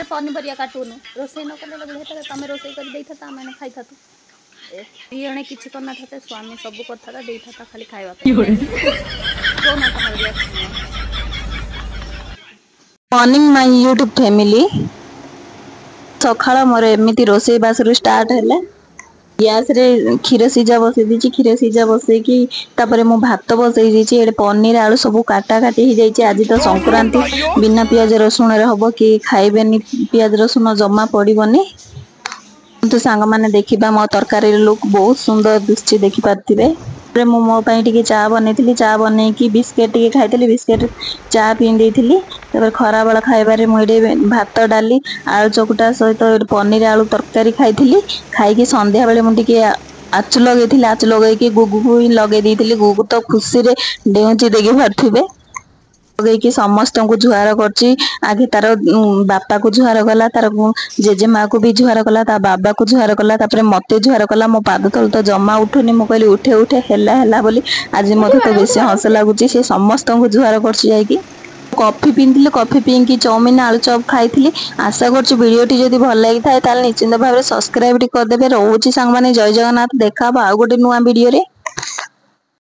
पनीपरिया काटुनु रोसे न कले बढ़िया तुम रोसे कर देता आम खाई था जड़े किसी करना था स्वामी सब करता देता खाली खावा मॉर्निंग माय यूट्यूब फैमिली सकाळ मोर एमती रोसे बास स्टार्ट है गैस रे क्षीर सीझा बसई दी क्षीर सीझा बसईकी मु भात बसई दी पनीर आलू सब काटा काटी हो जाए। आज तो संक्रांति बिना पियाज रसुण रे हम कि खाइबेनी पियाज रसुण जमा पड़बनी। तो सांग माने देखिबा मो तरकारी लुक बहुत सुंदर दिसछि देखि पाथिबे। मु मो पई टिके चा बनेइथिली चा बनेइकी बिस्केट टिके खाइथिली बिस्केट चा पी देइथिली। तबे खरा बेला खाइबारे मु एडे भात डाली आलू चकुटा सहित पनीर आलू तरकारी खाइथिली। खाइकी संध्या बेले मु टिके आचु लगेइथिली आचु लगेइकी गुगु को लगे देइथिली। गुगु तो खुशी रे डेउची देखि पाथिबे लगेइकी समस्त को जुहार करची। आगे तार बापा को जुहार कला तार जेजेमा को भी जुहार कला ता बाबा को जुहार कला तापर मते जुहार कला। मो पाद तल तो जमा उठुनी मु कहली उठे उठे हेला बोली आज मते तो बेसी हंस लागुची। से समस्त को जुहार करची जाईकी कॉफी पीथिली कॉफी पीकी चाउमिन आलू चॉप खाइथिली। आशा करछु वीडियो टी जदी भल लागि थाए ताले निश्चित भाबरे सब्सक्राइब टी कर देबे। रहूची संग माने जय जगन्नाथ देखा आ गोटे नुआ वीडियो रे।